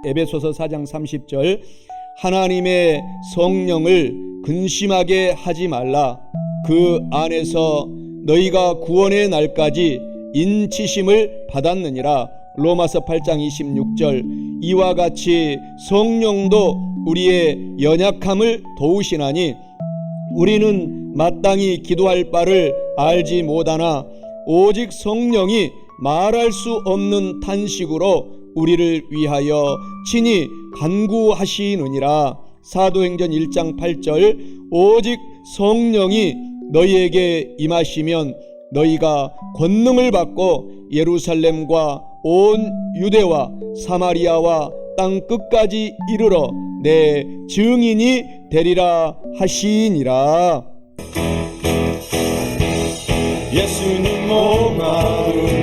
에베소서 4장 30절 하나님의 성령을 근심하게 하지 말라. 그 안에서 너희가 구원의 날까지 인치심을 받았느니라. 로마서 8장 26절 이와 같이 성령도 우리의 연약함을 도우시나니 우리는 마땅히 기도할 바를 알지 못하나 오직 성령이 말할 수 없는 탄식으로 우리를 위하여 친히 간구하시느니라. 사도행전 1장 8절 오직 성령이 너희에게 임하시면 너희가 권능을 받고 예루살렘과 온 유대와 사마리아와 땅 끝까지 이르러 내 증인이 되리라 하시니라. 예수님 목마릅니다.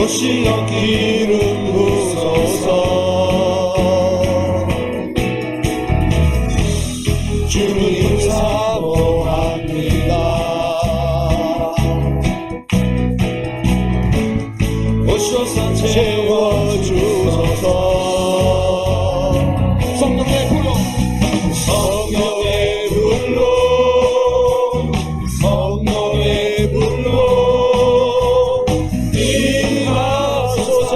오시어 기름 부소서. 주님 사모합니다. 오셔서 채워주소서. 성령의 불로 성령의 불로 성령의 불로 임하소서.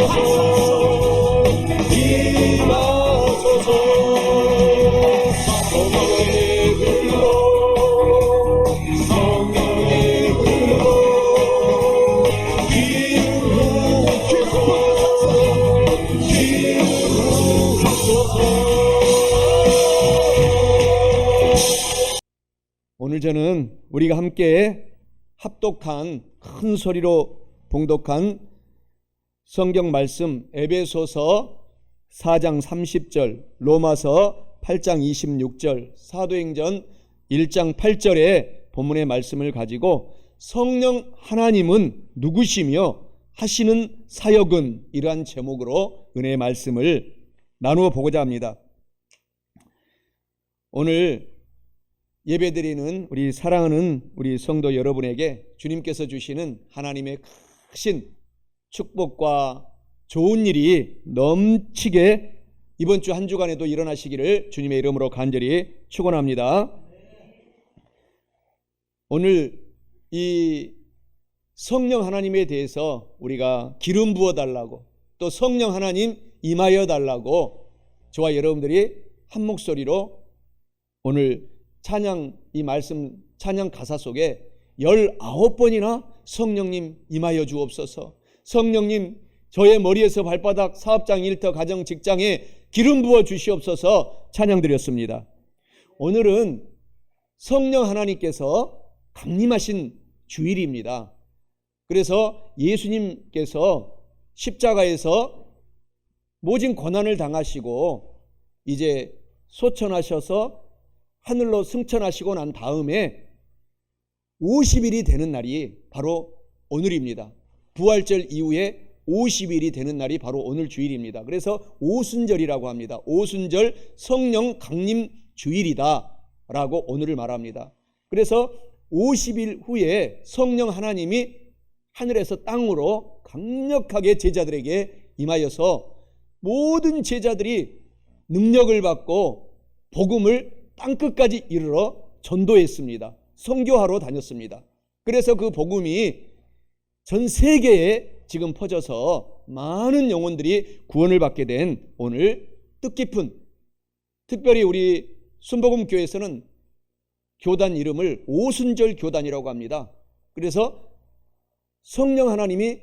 하소서 임하소서 성령의 불로 성령의 불로 이루소서 오늘 저는 우리가 함께 합독한 큰 소리로 봉독한 성경 말씀 에베소서 4장 30절, 로마서 8장 26절, 사도행전 1장 8절의 본문의 말씀을 가지고 성령 하나님은 누구시며 하시는 사역은 이러한 제목으로 은혜의 말씀을 나누어 보고자 합니다. 오늘 예배드리는 우리 사랑하는 우리 성도 여러분에게 주님께서 주시는 하나님의 크신 축복과 좋은 일이 넘치게 이번 주 한 주간에도 일어나시기를 주님의 이름으로 간절히 축원합니다. 오늘 이 성령 하나님에 대해서 우리가 기름 부어 달라고 또 성령 하나님 임하여 달라고 저와 여러분들이 한 목소리로 오늘 찬양 이 말씀 찬양 가사 속에 19번이나 성령님 임하여 주옵소서, 성령님 저의 머리에서 발바닥 사업장 일터 가정 직장에 기름 부어 주시옵소서 찬양드렸습니다. 오늘은 성령 하나님께서 강림하신 주일입니다. 그래서 예수님께서 십자가에서 모진 고난을 당하시고 이제 소천하셔서 하늘로 승천하시고 난 다음에 50일이 되는 날이 바로 오늘입니다. 부활절 이후에 50일이 되는 날이 바로 오늘 주일입니다. 그래서 오순절이라고 합니다. 오순절 성령 강림 주일이다 라고 오늘을 말합니다. 그래서 50일 후에 성령 하나님이 하늘에서 땅으로 강력하게 제자들에게 임하여서 모든 제자들이 능력을 받고 복음을 땅끝까지 이르러 전도했습니다. 선교하러 다녔습니다. 그래서 그 복음이 전 세계에 지금 퍼져서 많은 영혼들이 구원을 받게 된 오늘 뜻깊은, 특별히 우리 순복음교회에서는 교단 이름을 오순절 교단이라고 합니다. 그래서 성령 하나님이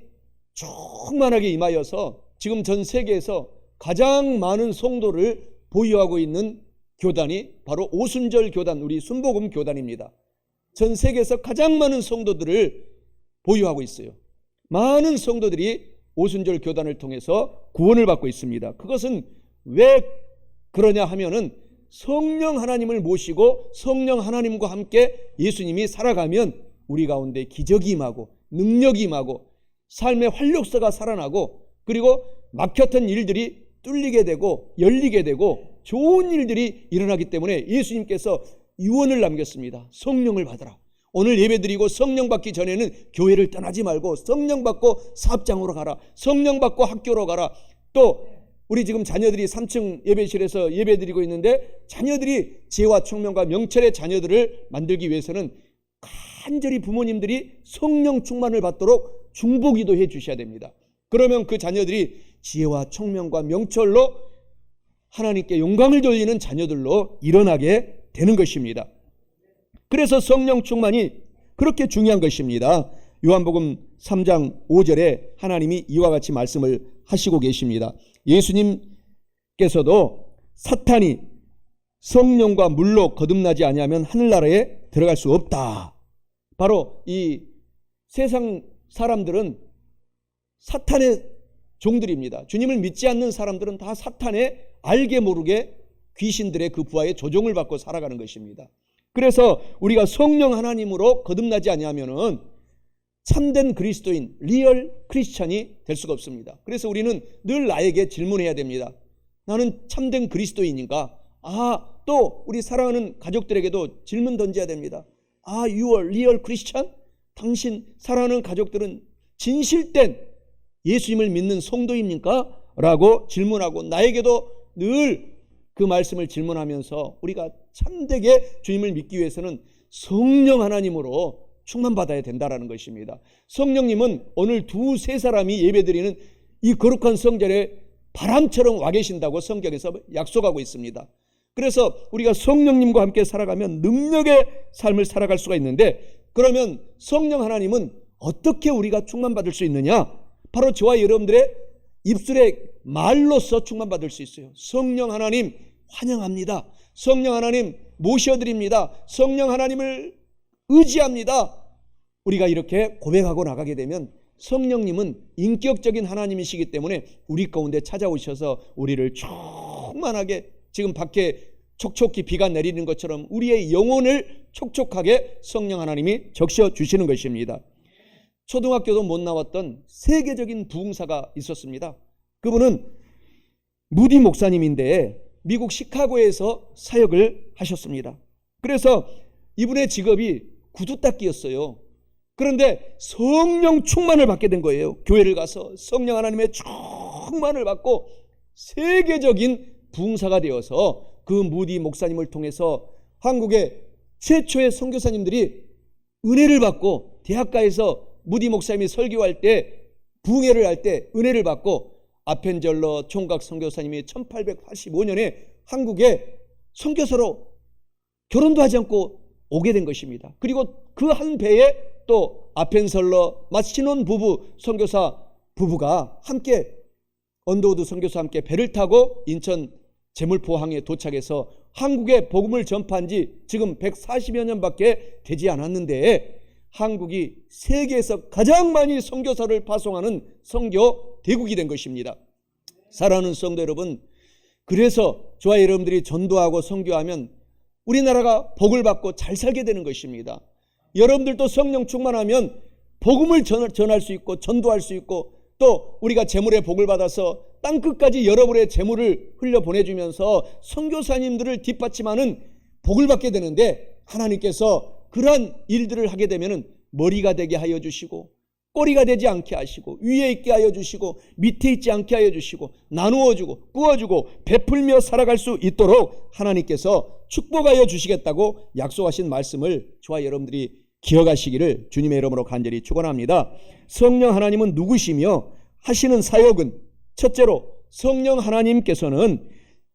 충만하게 임하여서 지금 전 세계에서 가장 많은 성도를 보유하고 있는 교단이 바로 오순절 교단, 우리 순복음 교단입니다. 전 세계에서 가장 많은 성도들을 보유하고 있어요. 많은 성도들이 오순절 교단을 통해서 구원을 받고 있습니다. 그것은 왜 그러냐 하면은 성령 하나님을 모시고 성령 하나님과 함께 예수님이 살아가면 우리 가운데 기적이 임하고 능력이 임하고 삶의 활력소가 살아나고 그리고 막혔던 일들이 뚫리게 되고 열리게 되고 좋은 일들이 일어나기 때문에 예수님께서 유언을 남겼습니다. 성령을 받으라. 오늘 예배드리고 성령 받기 전에는 교회를 떠나지 말고 성령 받고 사업장으로 가라. 성령 받고 학교로 가라. 또 우리 지금 자녀들이 3층 예배실에서 예배드리고 있는데 자녀들이 지혜와 총명과 명철의 자녀들을 만들기 위해서는 간절히 부모님들이 성령 충만을 받도록 중보기도 해 주셔야 됩니다. 그러면 그 자녀들이 지혜와 총명과 명철로 하나님께 영광을 돌리는 자녀들로 일어나게 되는 것입니다. 그래서 성령 충만이 그렇게 중요한 것입니다. 요한복음 3장 5절에 하나님이 이와 같이 말씀을 하시고 계십니다. 예수님께서도 사탄이 성령과 물로 거듭나지 아니하면 하늘나라에 들어갈 수 없다. 바로 이 세상 사람들은 사탄의 종들입니다. 주님을 믿지 않는 사람들은 다 사탄의 알게 모르게 귀신들의 그 부하의 조종을 받고 살아가는 것입니다. 그래서 우리가 성령 하나님으로 거듭나지 아니하면은 참된 그리스도인, 리얼 크리스찬이 될 수가 없습니다. 그래서 우리는 늘 나에게 질문해야 됩니다. 나는 참된 그리스도인인가? 또 우리 사랑하는 가족들에게도 질문 던져야 됩니다. You are real Christian? 당신 사랑하는 가족들은 진실된 예수님을 믿는 성도입니까? 라고 질문하고 나에게도 늘 그 말씀을 질문하면서 우리가 참되게 주님을 믿기 위해서는 성령 하나님으로 충만받아야 된다는 것입니다. 성령님은 오늘 두세 사람이 예배드리는 이 거룩한 성전에 바람처럼 와 계신다고 성경에서 약속하고 있습니다. 그래서 우리가 성령님과 함께 살아가면 능력의 삶을 살아갈 수가 있는데, 그러면 성령 하나님은 어떻게 우리가 충만받을 수 있느냐? 바로 저와 여러분들의 입술의 말로서 충만받을 수 있어요. 성령 하나님 환영합니다. 성령 하나님 모셔드립니다. 성령 하나님을 의지합니다. 우리가 이렇게 고백하고 나가게 되면 성령님은 인격적인 하나님이시기 때문에 우리 가운데 찾아오셔서 우리를 충만하게, 지금 밖에 촉촉히 비가 내리는 것처럼 우리의 영혼을 촉촉하게 성령 하나님이 적셔 주시는 것입니다. 초등학교도 못 나왔던 세계적인 부흥사가 있었습니다. 그분은 무디 목사님인데 미국 시카고에서 사역을 하셨습니다. 그래서 이분의 직업이 구두 닦기였어요. 그런데 성령 충만을 받게 된 거예요. 교회를 가서 성령 하나님의 충만을 받고 세계적인 부흥사가 되어서 그 무디 목사님을 통해서 한국의 최초의 선교사님들이 은혜를 받고, 대학가에서 무디 목사님이 설교할 때, 부흥회를 할 때 은혜를 받고, 아펜젤러 총각 선교사님이 1885년에 한국에 선교사로 결혼도 하지 않고 오게 된 것입니다. 그리고 그 한 배에 또 아펜설러 마신원 부부 선교사 부부가 함께, 언더우드 선교사 함께 배를 타고 인천 제물포항에 도착해서 한국에 복음을 전파한 지 지금 140여 년밖에 되지 않았는데 한국이 세계에서 가장 많이 선교사를 파송하는 선교 대국이 된 것입니다. 사랑하는 성도 여러분, 그래서 저와 여러분들이 전도하고 선교하면 우리나라가 복을 받고 잘 살게 되는 것입니다. 여러분들도 성령 충만하면 복음을 전할 수 있고 전도할 수 있고, 또 우리가 재물의 복을 받아서 땅끝까지 여러분의 재물을 흘려보내주면서 선교사님들을 뒷받침하는 복을 받게 되는데, 하나님께서 그러한 일들을 하게 되면 머리가 되게 하여 주시고, 꼬리가 되지 않게 하시고, 위에 있게 하여 주시고, 밑에 있지 않게 하여 주시고, 나누어 주고 꾸어주고 베풀며 살아갈 수 있도록 하나님께서 축복하여 주시겠다고 약속하신 말씀을 저와 여러분들이 기억하시기를 주님의 이름으로 간절히 축원합니다. 성령 하나님은 누구시며 하시는 사역은, 첫째로 성령 하나님께서는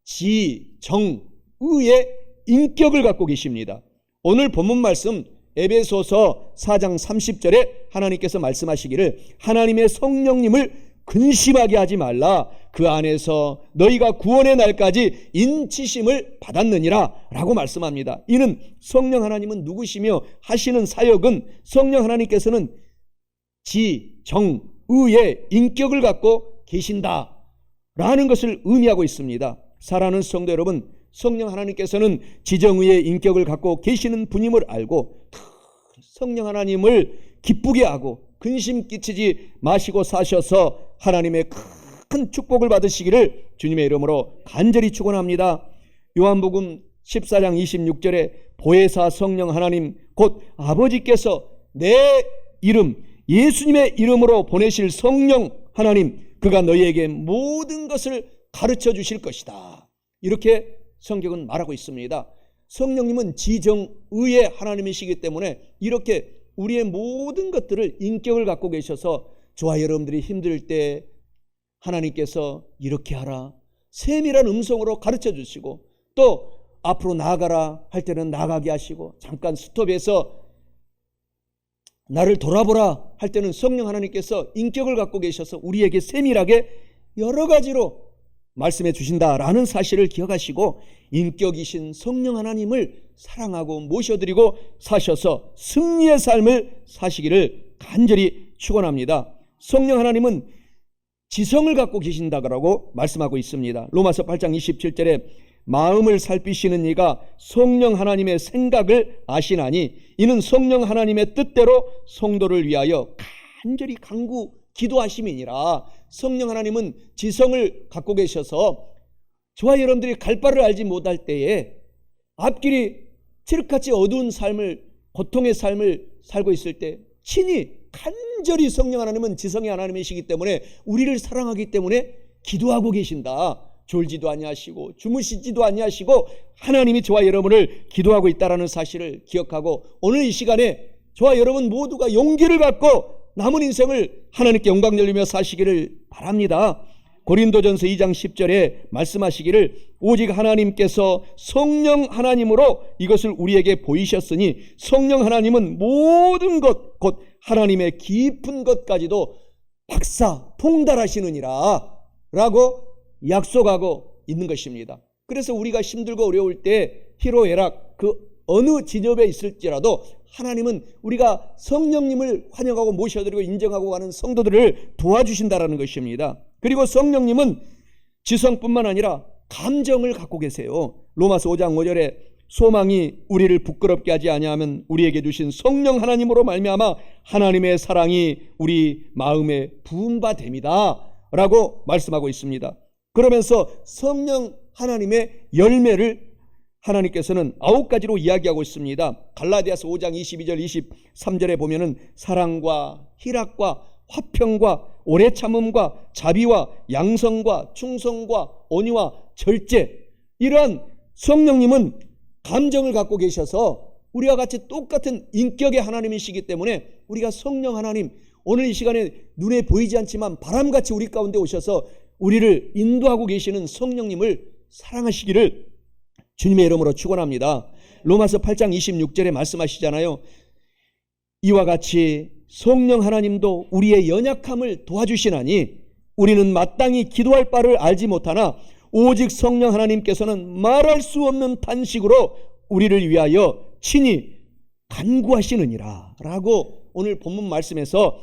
지, 정, 의의 인격을 갖고 계십니다. 오늘 본문 말씀 에베소서 4장 30절에 하나님께서 말씀하시기를 하나님의 성령님을 근심하게 하지 말라, 그 안에서 너희가 구원의 날까지 인치심을 받았느니라 라고 말씀합니다. 이는 성령 하나님은 누구시며 하시는 사역은, 성령 하나님께서는 지, 정, 의의 인격을 갖고 계신다 라는 것을 의미하고 있습니다. 사랑하는 성도 여러분, 성령 하나님께서는 지정의의 인격을 갖고 계시는 분임을 알고 성령 하나님을 기쁘게 하고 근심 끼치지 마시고 사셔서 하나님의 큰 축복을 받으시기를 주님의 이름으로 간절히 축원합니다. 요한복음 14장 26절에 보혜사 성령 하나님 곧 아버지께서 내 이름 예수님의 이름으로 보내실 성령 하나님, 그가 너희에게 모든 것을 가르쳐 주실 것이다, 이렇게 성경은 말하고 있습니다. 성령님은 지정의의 하나님이시기 때문에 이렇게 우리의 모든 것들을 인격을 갖고 계셔서 저와 여러분들이 힘들 때 하나님께서 이렇게 하라, 세밀한 음성으로 가르쳐 주시고, 또 앞으로 나아가라 할 때는 나가게 하시고, 잠깐 스톱해서 나를 돌아보라 할 때는 성령 하나님께서 인격을 갖고 계셔서 우리에게 세밀하게 여러 가지로 말씀해 주신다라는 사실을 기억하시고, 인격이신 성령 하나님을 사랑하고 모셔드리고 사셔서 승리의 삶을 사시기를 간절히 축원합니다. 성령 하나님은 지성을 갖고 계신다고 말씀하고 있습니다. 로마서 8장 27절에 마음을 살피시는 이가 성령 하나님의 생각을 아시나니 이는 성령 하나님의 뜻대로 성도를 위하여 간절히 간구 기도하심이니라. 성령 하나님은 지성을 갖고 계셔서 저와 여러분들이 갈 바를 알지 못할 때에 앞길이 칠흑같이 어두운 삶을, 고통의 삶을 살고 있을 때 친히 간절히 성령 하나님은 지성의 하나님이시기 때문에 우리를 사랑하기 때문에 기도하고 계신다. 졸지도 아니하시고 주무시지도 아니하시고 하나님이 저와 여러분을 기도하고 있다는 사실을 기억하고, 오늘 이 시간에 저와 여러분 모두가 용기를 갖고 남은 인생을 하나님께 영광 돌리며 사시기를 바랍니다. 고린도전서 2장 10절에 말씀하시기를 오직 하나님께서 성령 하나님으로 이것을 우리에게 보이셨으니 성령 하나님은 모든 것 곧 하나님의 깊은 것까지도 박사 통달하시느니라 라고 약속하고 있는 것입니다. 그래서 우리가 힘들고 어려울 때 희로애락 그 어느 진업에 있을지라도 하나님은 우리가 성령님을 환영하고 모셔드리고 인정하고 가는 성도들을 도와주신다라는 것입니다. 그리고 성령님은 지성뿐만 아니라 감정을 갖고 계세요. 로마서 5장 5절에 소망이 우리를 부끄럽게 하지 아니하면 우리에게 주신 성령 하나님으로 말미암아 하나님의 사랑이 우리 마음에 부은 바 됩니다 라고 말씀하고 있습니다. 그러면서 성령 하나님의 열매를 하나님께서는 9가지로 이야기하고 있습니다. 갈라디아서 5장 22절 23절에 보면은 사랑과 희락과 화평과 오래 참음과 자비와 양성과 충성과 온유와 절제, 이러한 성령님은 감정을 갖고 계셔서 우리와 같이 똑같은 인격의 하나님이시기 때문에 우리가 성령 하나님, 오늘 이 시간에 눈에 보이지 않지만 바람같이 우리 가운데 오셔서 우리를 인도하고 계시는 성령님을 사랑하시기를 주님의 이름으로 축원합니다. 로마서 8장 26절에 말씀하시잖아요. 이와 같이 성령 하나님도 우리의 연약함을 도와주시나니 우리는 마땅히 기도할 바를 알지 못하나 오직 성령 하나님께서는 말할 수 없는 탄식으로 우리를 위하여 친히 간구하시느니라 라고 오늘 본문 말씀에서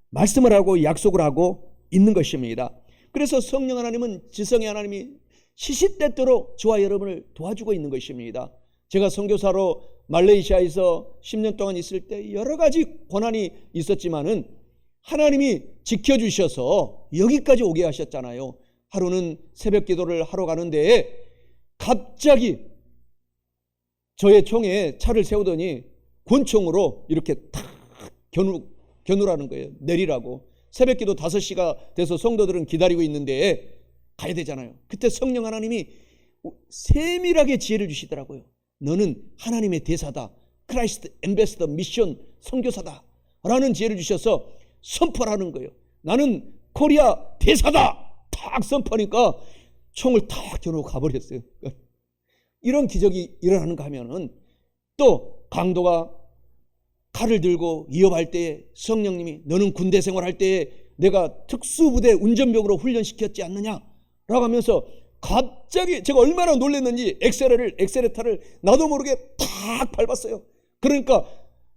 말씀을 하고 약속을 하고 있는 것입니다. 그래서 성령 하나님은 지성의 하나님이 시시때때로 저와 여러분을 도와주고 있는 것입니다. 제가 선교사로 말레이시아에서 10년 동안 있을 때 여러 가지 고난이 있었지만은 하나님이 지켜주셔서 여기까지 오게 하셨잖아요. 하루는 새벽 기도를 하러 가는데 갑자기 저의 총에 차를 세우더니 권총으로 이렇게 탁 겨누라는 거예요. 내리라고. 새벽 기도 5시가 돼서 성도들은 기다리고 있는데 가야 되잖아요. 그때 성령 하나님이 세밀하게 지혜를 주시더라고요. 너는 하나님의 대사다. 크라이스트 엠베서더 미션 선교사다 라는 지혜를 주셔서 선포하는 거예요. 나는 코리아 대사다. 탁 선포하니까 총을 탁 겨누고 가버렸어요. 이런 기적이 일어나는가 하면은 또 강도가 칼을 들고 위협할 때에 성령님이 너는 군대 생활할 때에 내가 특수부대 운전병으로 훈련시켰지 않느냐 라고 하면서 갑자기 제가 얼마나 놀랐는지 엑셀레터를 나도 모르게 탁 밟았어요. 그러니까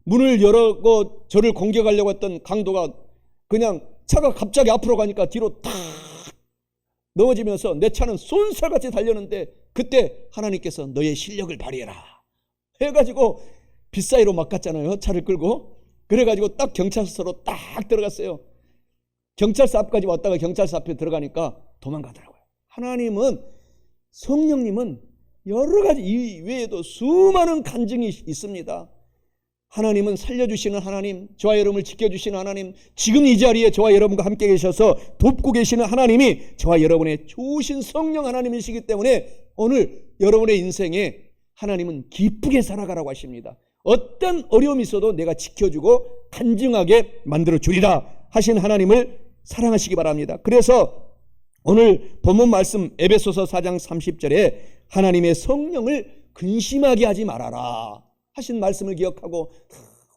문을 열고 저를 공격하려고 했던 강도가 그냥 차가 갑자기 앞으로 가니까 뒤로 탁 넘어지면서 내 차는 쏜살같이 달렸는데 그때 하나님께서 너의 실력을 발휘해라 해가지고 빗사이로 막 갔잖아요. 차를 끌고. 그래가지고 딱 경찰서로 딱 들어갔어요. 경찰서 앞까지 왔다가 경찰서 앞에 들어가니까 도망가더라고요. 하나님은, 성령님은 여러 가지 이외에도 수많은 간증이 있습니다. 하나님은 살려주시는 하나님, 저와 여러분을 지켜주시는 하나님, 지금 이 자리에 저와 여러분과 함께 계셔서 돕고 계시는 하나님이 저와 여러분의 좋으신 성령 하나님이시기 때문에 오늘 여러분의 인생에 하나님은 기쁘게 살아가라고 하십니다. 어떤 어려움이 있어도 내가 지켜주고 간증하게 만들어 주리라 하신 하나님을 사랑하시기 바랍니다. 그래서 오늘 본문 말씀 에베소서 4장 30절에 하나님의 성령을 근심하게 하지 말아라 하신 말씀을 기억하고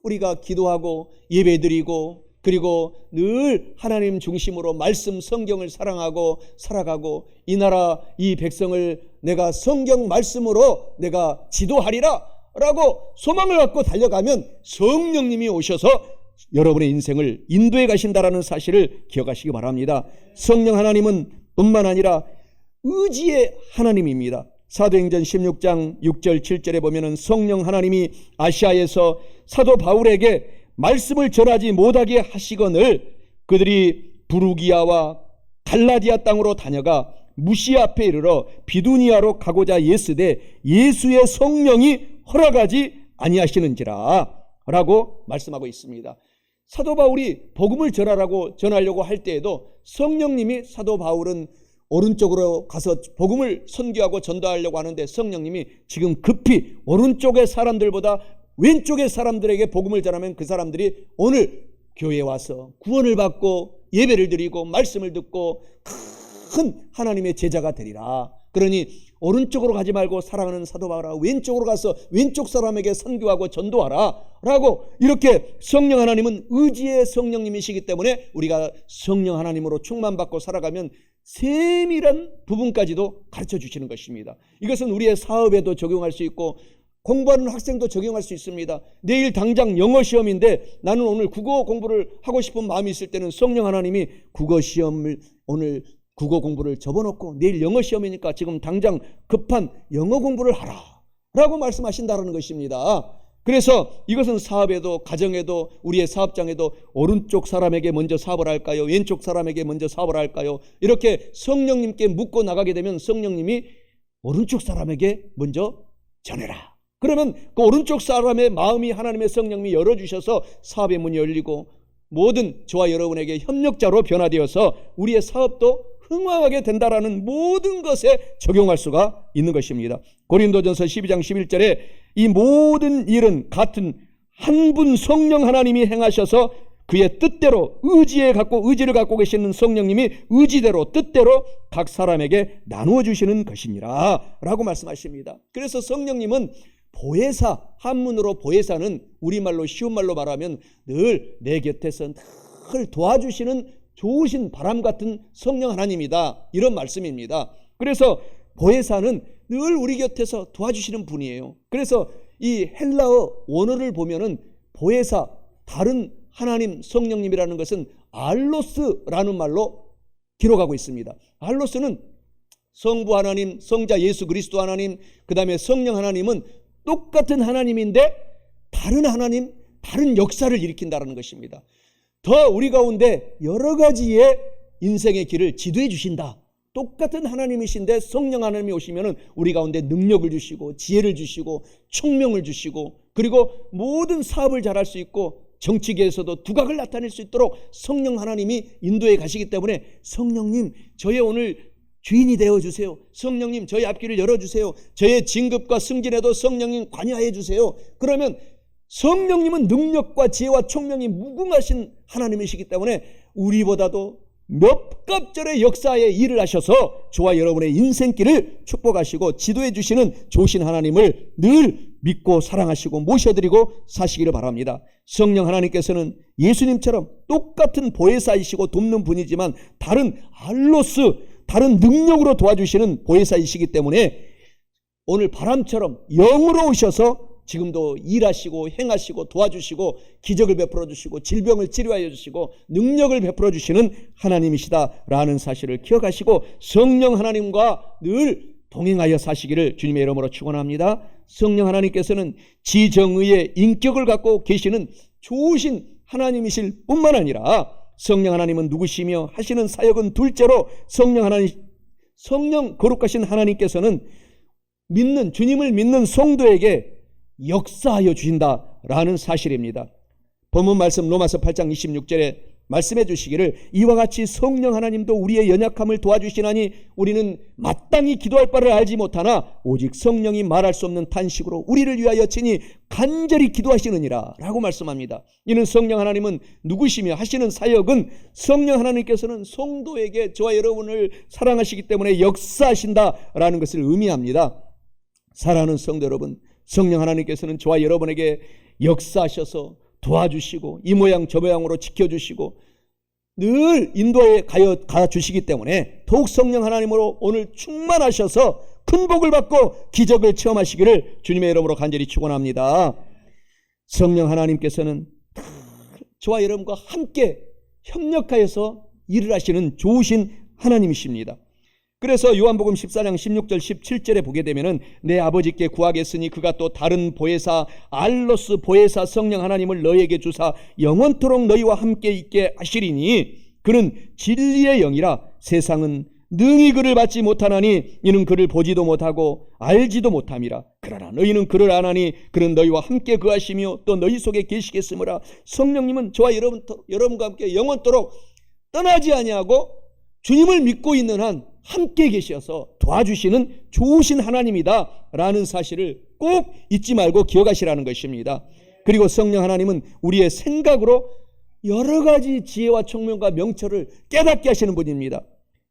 우리가 기도하고 예배드리고 그리고 늘 하나님 중심으로 말씀 성경을 사랑하고 살아가고 이 나라 이 백성을 내가 성경 말씀으로 내가 지도하리라 라고 소망을 갖고 달려가면 성령님이 오셔서 여러분의 인생을 인도해 가신다라는 사실을 기억하시기 바랍니다. 성령 하나님은 뿐만 아니라 의지의 하나님입니다. 사도행전 16장 6절 7절에 보면은 성령 하나님이 아시아에서 사도 바울에게 말씀을 전하지 못하게 하시거늘 그들이 부르기아와 갈라디아 땅으로 다녀가 무시아 앞에 이르러 비두니아로 가고자 예스되 예수의 성령이 허락하지 아니하시는지라 라고 말씀하고 있습니다. 사도 바울이 복음을 전하려고 할 때에도 성령님이 사도 바울은 오른쪽으로 가서 복음을 선교하고 전도하려고 하는데 성령님이 지금 급히 오른쪽의 사람들보다 왼쪽의 사람들에게 복음을 전하면 그 사람들이 오늘 교회에 와서 구원을 받고 예배를 드리고 말씀을 듣고 큰 하나님의 제자가 되리라. 그러니 오른쪽으로 가지 말고 사랑하는 사도 바울아 왼쪽으로 가서 왼쪽 사람에게 선교하고 전도하라 라고, 이렇게 성령 하나님은 의지의 성령님이시기 때문에 우리가 성령 하나님으로 충만받고 살아가면 세밀한 부분까지도 가르쳐 주시는 것입니다. 이것은 우리의 사업에도 적용할 수 있고 공부하는 학생도 적용할 수 있습니다. 내일 당장 영어 시험인데 나는 오늘 국어 공부를 하고 싶은 마음이 있을 때는 성령 하나님이 국어 시험을, 오늘 국어 공부를 접어놓고 내일 영어 시험이니까 지금 당장 급한 영어 공부를 하라 라고 말씀하신다는 것입니다. 그래서 이것은 사업에도 가정에도 우리의 사업장에도 오른쪽 사람에게 먼저 사업을 할까요? 왼쪽 사람에게 먼저 사업을 할까요? 이렇게 성령님께 묻고 나가게 되면 성령님이 오른쪽 사람에게 먼저 전해라. 그러면 그 오른쪽 사람의 마음이 하나님의 성령님이 열어주셔서 사업의 문이 열리고 모든 저와 여러분에게 협력자로 변화되어서 우리의 사업도 흥왕하게 된다라는 모든 것에 적용할 수가 있는 것입니다. 고린도전서 12장 11절에 이 모든 일은 같은 한 분 성령 하나님이 행하셔서 그의 뜻대로 의지를 갖고 계시는 성령님이 의지대로 뜻대로 각 사람에게 나누어 주시는 것이니라 라고 말씀하십니다. 그래서 성령님은 보혜사, 한문으로 보혜사는 우리말로 쉬운 말로 말하면 늘 내 곁에서 늘 도와주시는 좋으신 바람 같은 성령 하나님이다, 이런 말씀입니다. 그래서 보혜사는 늘 우리 곁에서 도와주시는 분이에요. 그래서 이 헬라어 원어를 보면은 보혜사, 다른 하나님 성령님이라는 것은 알로스라는 말로 기록하고 있습니다. 알로스는 성부 하나님, 성자 예수 그리스도 하나님, 그 다음에 성령 하나님은 똑같은 하나님인데 다른 하나님, 다른 역사를 일으킨다는 것입니다. 더 우리 가운데 여러 가지의 인생의 길을 지도해 주신다. 똑같은 하나님이신데 성령 하나님이 오시면 우리 가운데 능력을 주시고 지혜를 주시고 총명을 주시고, 그리고 모든 사업을 잘할 수 있고 정치계에서도 두각을 나타낼 수 있도록 성령 하나님이 인도해 가시기 때문에 성령님 저의 오늘 주인이 되어주세요. 성령님 저의 앞길을 열어주세요. 저의 진급과 승진에도 성령님 관여해 주세요. 그러면 성령님은 능력과 지혜와 총명이 무궁하신 하나님이시기 때문에 우리보다도 몇 갑절의 역사에 일을 하셔서 저와 여러분의 인생길을 축복하시고 지도해 주시는 좋으신 하나님을 늘 믿고 사랑하시고 모셔드리고 사시기를 바랍니다. 성령 하나님께서는 예수님처럼 똑같은 보혜사이시고 돕는 분이지만 다른 알로스, 다른 능력으로 도와주시는 보혜사이시기 때문에 오늘 바람처럼 영으로 오셔서 지금도 일하시고 행하시고 도와주시고 기적을 베풀어 주시고 질병을 치료하여 주시고 능력을 베풀어 주시는 하나님이시다라는 사실을 기억하시고 성령 하나님과 늘 동행하여 사시기를 주님의 이름으로 축원합니다. 성령 하나님께서는 지정의의 인격을 갖고 계시는 좋으신 하나님이실 뿐만 아니라 성령 하나님은 누구시며 하시는 사역은 둘째로 성령 거룩하신 하나님께서는 주님을 믿는 성도에게 역사하여 주신다라는 사실입니다. 본문 말씀 로마서 8장 26절에 말씀해 주시기를 이와 같이 성령 하나님도 우리의 연약함을 도와주시나니 우리는 마땅히 기도할 바를 알지 못하나 오직 성령이 말할 수 없는 탄식으로 우리를 위하여 친히 간절히 기도하시느니라 라고 말씀합니다. 이는 성령 하나님은 누구시며 하시는 사역은 성령 하나님께서는 성도에게 저와 여러분을 사랑하시기 때문에 역사하신다라는 것을 의미합니다. 사랑하는 성도 여러분, 성령 하나님께서는 저와 여러분에게 역사하셔서 도와주시고 이 모양 저 모양으로 지켜주시고 늘 인도에 가주시기 때문에 더욱 성령 하나님으로 오늘 충만하셔서 큰 복을 받고 기적을 체험하시기를 주님의 이름으로 간절히 축원합니다. 성령 하나님께서는 저와 여러분과 함께 협력하여서 일을 하시는 좋으신 하나님이십니다. 그래서 요한복음 14장 16절 17절에 보게 되면은 내 아버지께 구하겠으니 그가 또 다른 보혜사 알로스 보혜사 성령 하나님을 너희에게 주사 영원토록 너희와 함께 있게 하시리니 그는 진리의 영이라 세상은 능히 그를 받지 못하나니 이는 그를 보지도 못하고 알지도 못함이라. 그러나 너희는 그를 아나니 그는 너희와 함께 거하시며 또 너희 속에 계시겠으므라. 성령님은 저와 여러분과 함께 영원토록 떠나지 아니하고 주님을 믿고 있는 한 함께 계셔서 도와주시는 좋으신 하나님이다 라는 사실을 꼭 잊지 말고 기억하시라는 것입니다. 그리고 성령 하나님은 우리의 생각으로 여러 가지 지혜와 총명과 명철을 깨닫게 하시는 분입니다.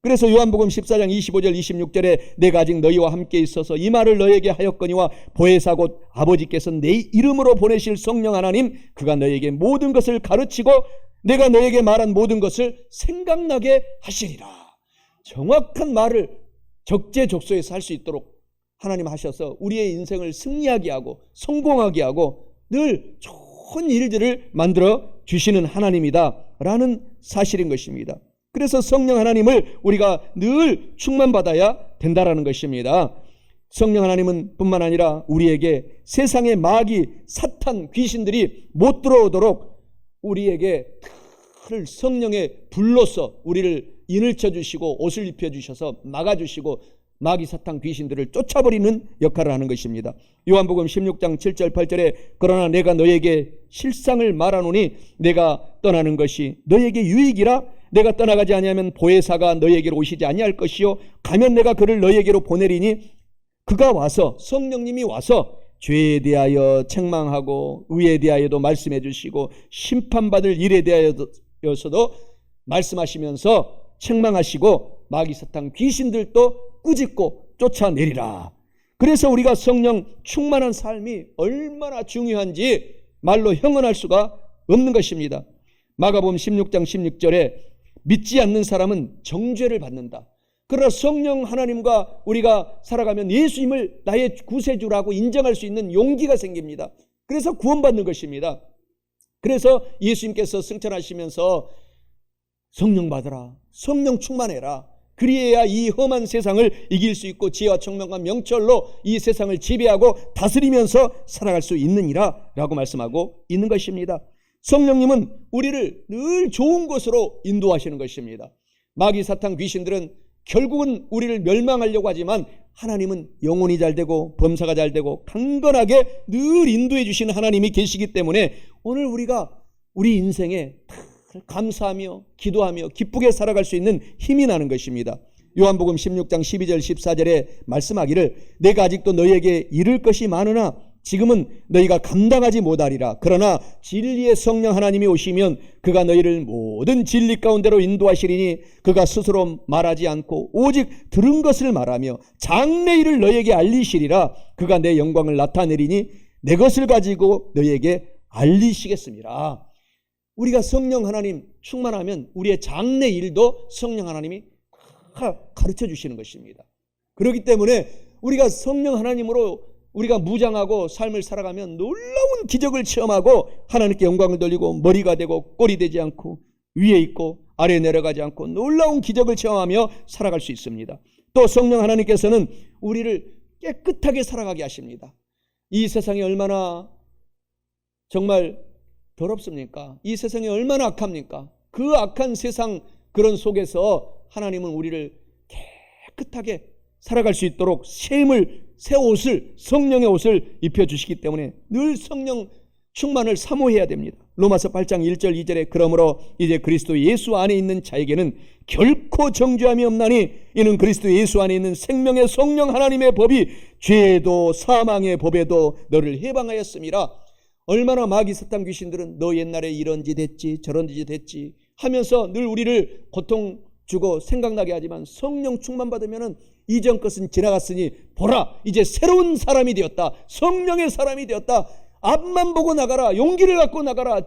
그래서 요한복음 14장 25절 26절에 내가 아직 너희와 함께 있어서 이 말을 너희에게 하였거니와 보혜사 곧 아버지께서 내 이름으로 보내실 성령 하나님 그가 너희에게 모든 것을 가르치고 내가 너희에게 말한 모든 것을 생각나게 하시리라. 정확한 말을 적재적소에서 할 수 있도록 하나님 하셔서 우리의 인생을 승리하게 하고 성공하게 하고 늘 좋은 일들을 만들어 주시는 하나님이다 라는 사실인 것입니다. 그래서 성령 하나님을 우리가 늘 충만받아야 된다라는 것입니다. 성령 하나님은 뿐만 아니라 우리에게 세상의 마귀, 사탄, 귀신들이 못 들어오도록 우리에게 늘 성령의 불로서 우리를 인을 쳐주시고 옷을 입혀주셔서 막아주시고 마귀, 사탄, 귀신들을 쫓아버리는 역할을 하는 것입니다. 요한복음 16장 7절 8절에 그러나 내가 너에게 실상을 말하노니 내가 떠나는 것이 너에게 유익이라 내가 떠나가지 아니하면 보혜사가 너에게로 오시지 아니할 것이요 가면 내가 그를 너에게로 보내리니 그가 와서 성령님이 와서 죄에 대하여 책망하고 의에 대하여도 말씀해 주시고 심판받을 일에 대하여서도 말씀하시면서 책망하시고 마귀, 사탄, 귀신들도 꾸짖고 쫓아내리라. 그래서 우리가 성령 충만한 삶이 얼마나 중요한지 말로 형언할 수가 없는 것입니다. 마가복음 16장 16절에 믿지 않는 사람은 정죄를 받는다. 그러나 성령 하나님과 우리가 살아가면 예수님을 나의 구세주라고 인정할 수 있는 용기가 생깁니다. 그래서 구원받는 것입니다. 그래서 예수님께서 승천하시면서 성령 받으라, 성령 충만해라. 그리해야 이 험한 세상을 이길 수 있고 지혜와 총명과 명철로 이 세상을 지배하고 다스리면서 살아갈 수 있느니라 라고 말씀하고 있는 것입니다. 성령님은 우리를 늘 좋은 곳으로 인도하시는 것입니다. 마귀, 사탄, 귀신들은 결국은 우리를 멸망하려고 하지만 하나님은 영혼이 잘 되고 범사가 잘 되고 강건하게 늘 인도해 주시는 하나님이 계시기 때문에 오늘 우리가 우리 인생에 감사하며 기도하며 기쁘게 살아갈 수 있는 힘이 나는 것입니다. 요한복음 16장 12절 14절에 말씀하기를 내가 아직도 너희에게 이를 것이 많으나 지금은 너희가 감당하지 못하리라. 그러나 진리의 성령 하나님이 오시면 그가 너희를 모든 진리 가운데로 인도하시리니 그가 스스로 말하지 않고 오직 들은 것을 말하며 장래 일을 너희에게 알리시리라. 그가 내 영광을 나타내리니 내 것을 가지고 너희에게 알리시겠습니다. 우리가 성령 하나님 충만하면 우리의 장래 일도 성령 하나님이 가르쳐 주시는 것입니다. 그렇기 때문에 우리가 성령 하나님으로 우리가 무장하고 삶을 살아가면 놀라운 기적을 체험하고 하나님께 영광을 돌리고 머리가 되고 꼴이 되지 않고 위에 있고 아래에 내려가지 않고 놀라운 기적을 체험하며 살아갈 수 있습니다. 또 성령 하나님께서는 우리를 깨끗하게 살아가게 하십니다. 이 세상이 얼마나 정말 더럽습니까? 이 세상이 얼마나 악합니까? 그 악한 세상 그런 속에서 하나님은 우리를 깨끗하게 살아갈 수 있도록 새 옷을 성령의 옷을 입혀주시기 때문에 늘 성령 충만을 사모해야 됩니다. 로마서 8장 1절 2절에 그러므로 이제 그리스도 예수 안에 있는 자에게는 결코 정죄함이 없나니 이는 그리스도 예수 안에 있는 생명의 성령 하나님의 법이 죄에도 사망의 법에도 너를 해방하였음이라. 얼마나 마귀 사탄 귀신들은 너 옛날에 이런 짓 했지 저런 짓 했지 하면서 늘 우리를 고통 주고 생각나게 하지만 성령 충만 받으면은 이전 것은 지나갔으니 보라 이제 새로운 사람이 되었다. 성령의 사람이 되었다. 앞만 보고 나가라. 용기를 갖고 나가라.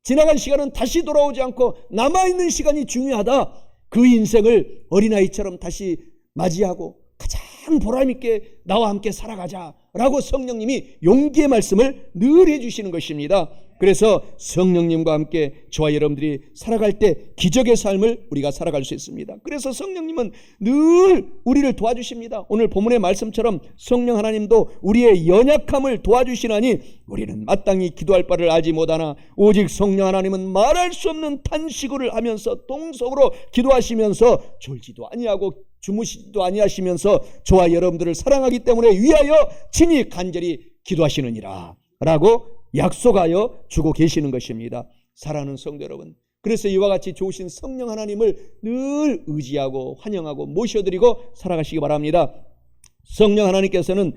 지나간 시간은 다시 돌아오지 않고 남아있는 시간이 중요하다. 그 인생을 어린아이처럼 다시 맞이하고 가장 보람있게 나와 함께 살아가자 라고 성령님이 용기의 말씀을 늘 해주시는 것입니다. 그래서 성령님과 함께 저와 여러분들이 살아갈 때 기적의 삶을 우리가 살아갈 수 있습니다. 그래서 성령님은 늘 우리를 도와주십니다. 오늘 본문의 말씀처럼 성령 하나님도 우리의 연약함을 도와주시나니 우리는 마땅히 기도할 바를 알지 못하나 오직 성령 하나님은 말할 수 없는 탄식을 하면서 동성으로 기도하시면서 졸지도 아니하고 주무시지도 아니하시면서 저와 여러분들을 사랑하기 때문에 위하여 친히 간절히 기도하시느니라 라고 약속하여 주고 계시는 것입니다. 사랑하는 성도 여러분, 그래서 이와 같이 좋으신 성령 하나님을 늘 의지하고 환영하고 모셔드리고 살아가시기 바랍니다. 성령 하나님께서는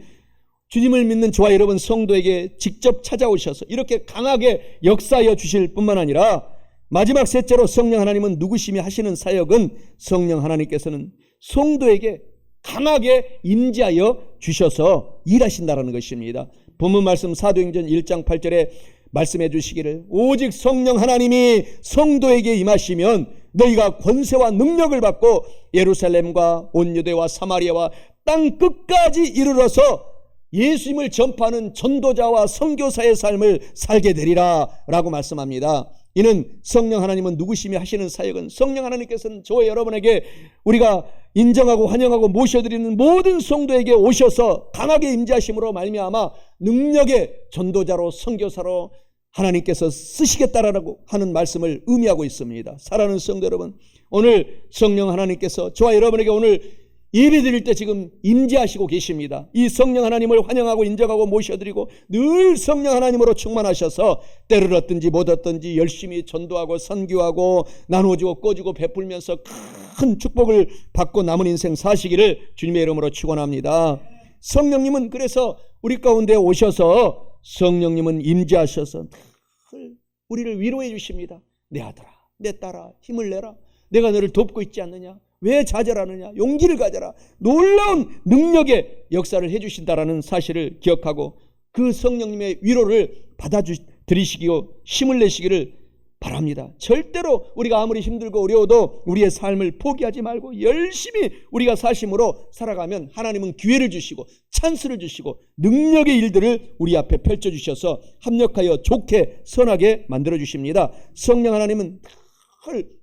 주님을 믿는 저와 여러분 성도에게 직접 찾아오셔서 이렇게 강하게 역사하여 주실 뿐만 아니라 마지막 셋째로 성령 하나님은 누구심이 하시는 사역은 성령 하나님께서는 성도에게 강하게 임재하여 주셔서 일하신다라는 것입니다. 본문 말씀 사도행전 1장 8절에 말씀해 주시기를 오직 성령 하나님이 성도에게 임하시면 너희가 권세와 능력을 받고 예루살렘과 온 유대와 사마리아와 땅 끝까지 이르러서 예수님을 전파하는 전도자와 선교사의 삶을 살게 되리라 라고 말씀합니다. 이는 성령 하나님은 누구심이 하시는 사역은 성령 하나님께서는 저와 여러분에게 우리가 인정하고 환영하고 모셔드리는 모든 성도에게 오셔서 강하게 임재하심으로 말미암아 능력의 전도자로 선교사로 하나님께서 쓰시겠다라고 하는 말씀을 의미하고 있습니다. 사랑하는 성도 여러분, 오늘 성령 하나님께서 저와 여러분에게 오늘 예배 드릴 때 지금 임재하시고 계십니다. 이 성령 하나님을 환영하고 인정하고 모셔드리고 늘 성령 하나님으로 충만하셔서 때를 얻든지 못 얻든지 열심히 전도하고 선교하고 나누어주고 꺼주고 베풀면서 큰 축복을 받고 남은 인생 사시기를 주님의 이름으로 축원합니다. 성령님은 그래서 우리 가운데 오셔서 성령님은 임재하셔서 우리를 위로해 주십니다. 내 아들아, 내 딸아, 힘을 내라. 내가 너를 돕고 있지 않느냐? 왜 좌절하느냐? 용기를 가져라. 놀라운 능력의 역사를 해주신다라는 사실을 기억하고 그 성령님의 위로를 받아들이시고 힘을 내시기를 바랍니다. 절대로 우리가 아무리 힘들고 어려워도 우리의 삶을 포기하지 말고 열심히 우리가 사심으로 살아가면 하나님은 기회를 주시고 찬스를 주시고 능력의 일들을 우리 앞에 펼쳐주셔서 합력하여 좋게 선하게 만들어 주십니다. 성령 하나님은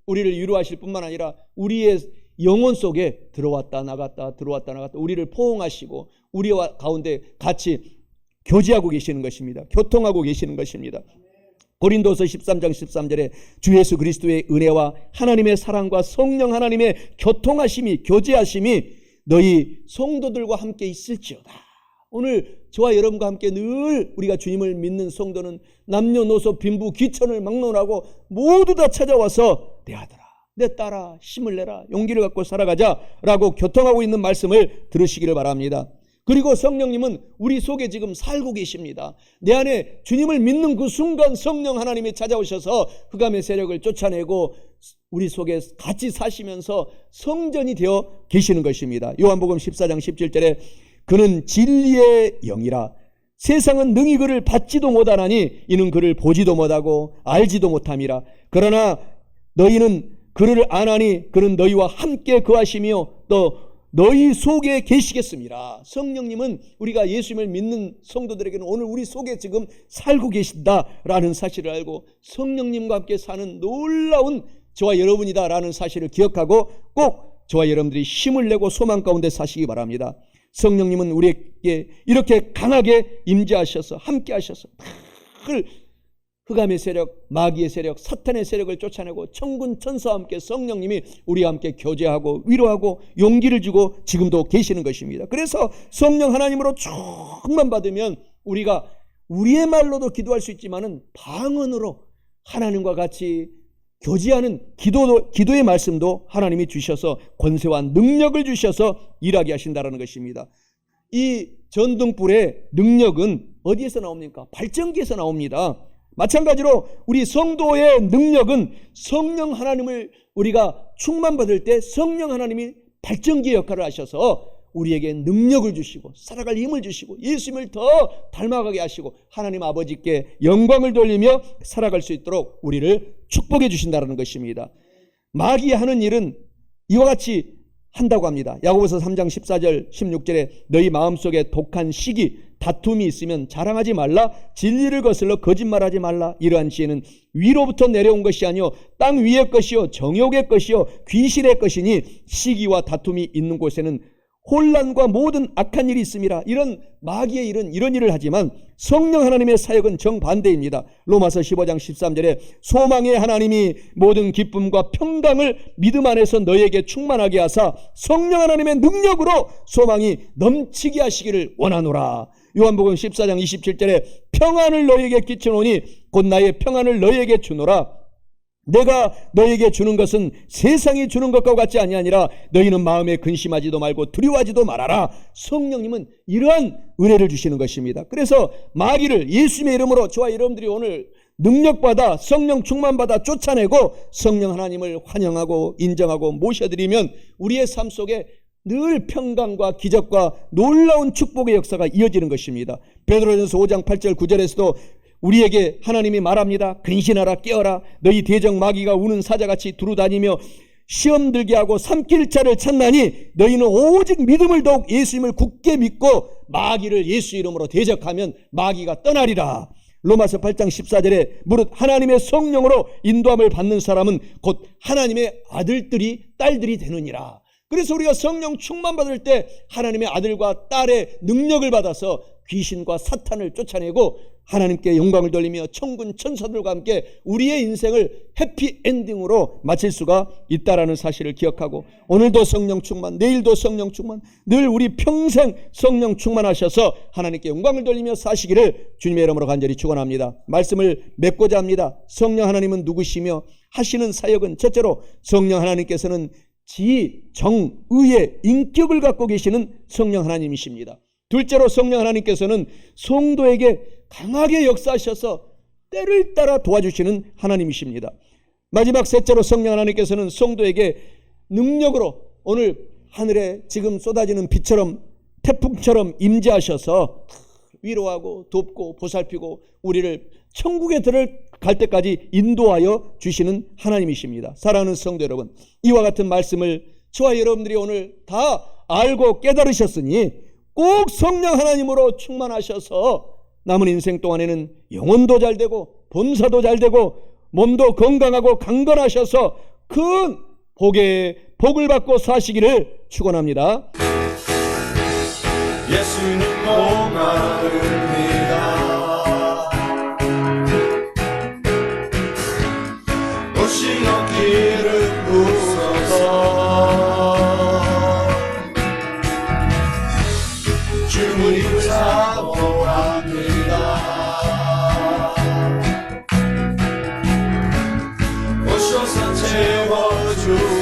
우리를 위로하실 뿐만 아니라 우리의 영혼 속에 들어왔다 나갔다 우리를 포옹하시고 우리와 가운데 같이 교제하고 계시는 것입니다. 교통하고 계시는 것입니다. 고린도서 13장 13절에 주 예수 그리스도의 은혜와 하나님의 사랑과 성령 하나님의 교통하심이 교제하심이 너희 성도들과 함께 있을지어다. 오늘 저와 여러분과 함께 늘 우리가 주님을 믿는 성도는 남녀노소 빈부 귀천을 막론하고 모두 다 찾아와서 내 아들아 내 딸아 힘을 내라 용기를 갖고 살아가자 라고 교통하고 있는 말씀을 들으시기를 바랍니다. 그리고 성령님은 우리 속에 지금 살고 계십니다. 내 안에 주님을 믿는 그 순간 성령 하나님이 찾아오셔서 흑암의 세력을 쫓아내고 우리 속에 같이 사시면서 성전이 되어 계시는 것입니다. 요한복음 14장 17절에 그는 진리의 영이라 세상은 능히 그를 받지도 못하나니 이는 그를 보지도 못하고 알지도 못함이라. 그러나 너희는 그를 아나니 그는 너희와 함께 거하시며 또 너희 속에 계시겠습니다. 성령님은 우리가 예수님을 믿는 성도들에게는 오늘 우리 속에 지금 살고 계신다라는 사실을 알고 성령님과 함께 사는 놀라운 저와 여러분이다라는 사실을 기억하고 꼭 저와 여러분들이 힘을 내고 소망 가운데 사시기 바랍니다. 성령님은 우리에게 이렇게 강하게 임재하셔서 함께 하셔서 흑암의 세력, 마귀의 세력, 사탄의 세력을 쫓아내고 천군 천사와 함께 성령님이 우리와 함께 교제하고 위로하고 용기를 주고 지금도 계시는 것입니다. 그래서 성령 하나님으로 충만 받으면 우리가 우리의 말로도 기도할 수 있지만은 방언으로 하나님과 같이 교제하는 기도의 말씀도 하나님이 주셔서 권세와 능력을 주셔서 일하게 하신다는 것입니다. 이 전등불의 능력은 어디에서 나옵니까? 발전기에서 나옵니다. 마찬가지로 우리 성도의 능력은 성령 하나님을 우리가 충만받을 때 성령 하나님이 발전기의 역할을 하셔서 우리에게 능력을 주시고 살아갈 힘을 주시고 예수님을 더 닮아가게 하시고 하나님 아버지께 영광을 돌리며 살아갈 수 있도록 우리를 축복해 주신다는 것입니다. 마귀 하는 일은 이와 같이 한다고 합니다. 야고보서 3장 14절 16절에 너희 마음속에 독한 시기 다툼이 있으면 자랑하지 말라. 진리를 거슬러 거짓말하지 말라. 이러한 지혜는 위로부터 내려온 것이 아니요 땅 위의 것이요 정욕의 것이요 귀신의 것이니 시기와 다툼이 있는 곳에는 혼란과 모든 악한 일이 있음이라. 이런 마귀의 일은 이런 일을 하지만 성령 하나님의 사역은 정반대입니다. 로마서 15장 13절에 소망의 하나님이 모든 기쁨과 평강을 믿음 안에서 너희에게 충만하게 하사 성령 하나님의 능력으로 소망이 넘치게 하시기를 원하노라. 요한복음 14장 27절에 평안을 너희에게 끼쳐놓으니 곧 나의 평안을 너희에게 주노라. 내가 너에게 주는 것은 세상이 주는 것과 같지 아니하니라. 너희는 마음에 근심하지도 말고 두려워하지도 말아라. 성령님은 이러한 은혜를 주시는 것입니다. 그래서 마귀를 예수님의 이름으로 저와 여러분들이 오늘 능력받아 성령 충만받아 쫓아내고 성령 하나님을 환영하고 인정하고 모셔드리면 우리의 삶 속에 늘 평강과 기적과 놀라운 축복의 역사가 이어지는 것입니다. 베드로전서 5장 8절 9절에서도 우리에게 하나님이 말합니다. 근신하라 깨어라. 너희 대적 마귀가 우는 사자같이 두루다니며 시험 들게 하고 삼킬 자를 찾나니 너희는 오직 믿음을 더욱 예수님을 굳게 믿고 마귀를 예수 이름으로 대적하면 마귀가 떠나리라. 로마서 8장 14절에 무릇 하나님의 성령으로 인도함을 받는 사람은 곧 하나님의 아들들이 딸들이 되느니라. 그래서 우리가 성령 충만 받을 때 하나님의 아들과 딸의 능력을 받아서 귀신과 사탄을 쫓아내고 하나님께 영광을 돌리며 천군 천사들과 함께 우리의 인생을 해피엔딩으로 마칠 수가 있다라는 사실을 기억하고 오늘도 성령 충만, 내일도 성령 충만, 늘 우리 평생 성령 충만하셔서 하나님께 영광을 돌리며 사시기를 주님의 이름으로 간절히 축원합니다. 말씀을 맺고자 합니다. 성령 하나님은 누구시며 하시는 사역은 첫째로 성령 하나님께서는 지, 정, 의의 인격을 갖고 계시는 성령 하나님이십니다. 둘째로 성령 하나님께서는 성도에게 강하게 역사하셔서 때를 따라 도와주시는 하나님이십니다. 마지막 셋째로 성령 하나님께서는 성도에게 능력으로 오늘 하늘에 지금 쏟아지는 비처럼 태풍처럼 임재하셔서 위로하고 돕고 보살피고 우리를 천국에 들어갈 때까지 인도하여 주시는 하나님이십니다. 사랑하는 성도 여러분, 이와 같은 말씀을 저와 여러분들이 오늘 다 알고 깨달으셨으니 꼭 성령 하나님으로 충만하셔서 남은 인생 동안에는 영혼도 잘 되고 본사도 잘 되고 몸도 건강하고 강건하셔서 큰 복을 받고 사시기를 축원합니다. 예수님 목마릅니다. 오시어 길을 부어서 주님을 사모합니다. 오셔서 채워주소서.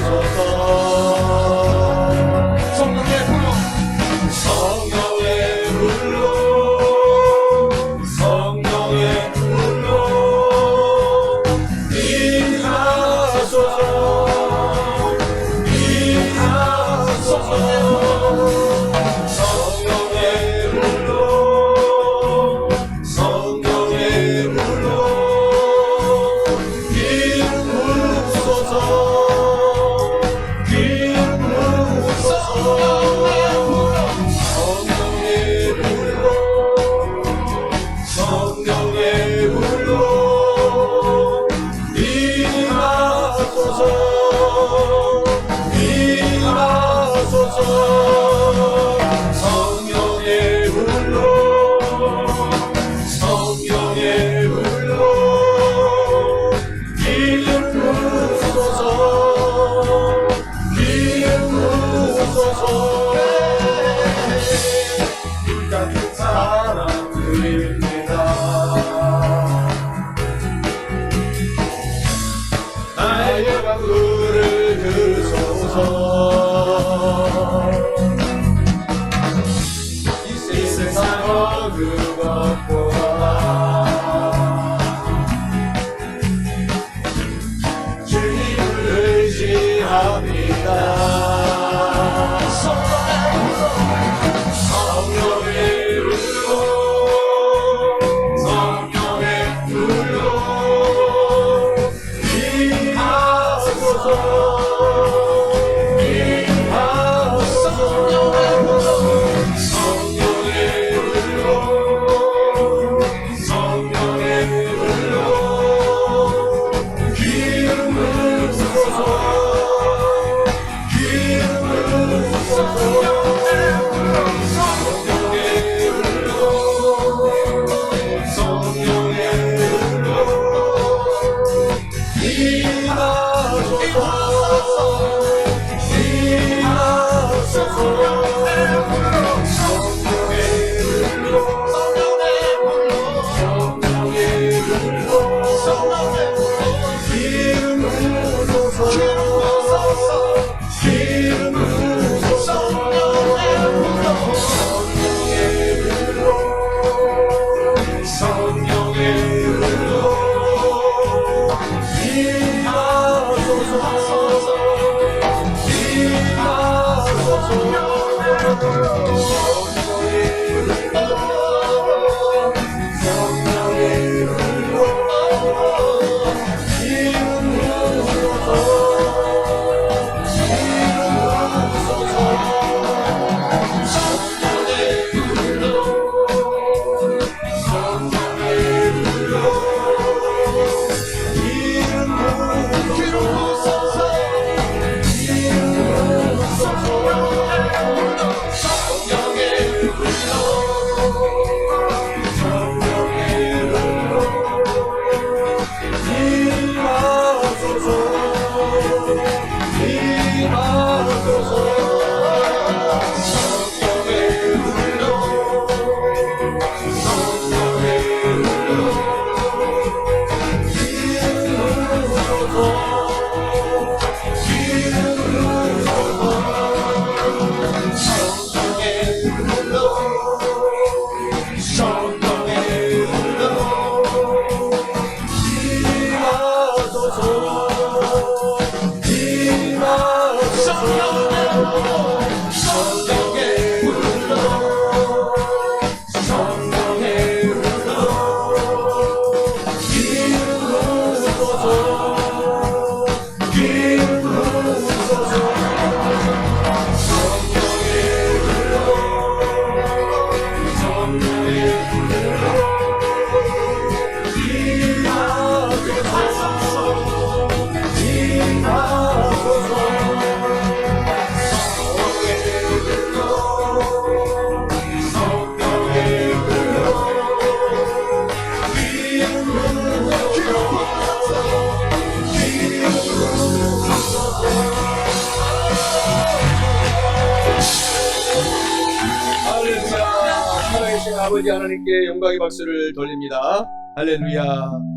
성령의 불로 성령의 불로 성령의 불로 임하소서 임하소서. 성령의 불로 성령의 불로 임하소서 성령의 불로 임하소서 임하소서. 성령의 불로 성령의 불로 임하소서 임하소서. 같은 사람들입니다. 나의 강구를 들으소서. 이 세상 어느 것보다 주님을 의지합니다. 성령의 불로 성령의 불로 기름 부으소서 기름 부으소서 성령의 불로 성령의 불로 할렐루야. 살아계신 아버지 하나님께 영광의 박수를 돌립니다. 할렐루야.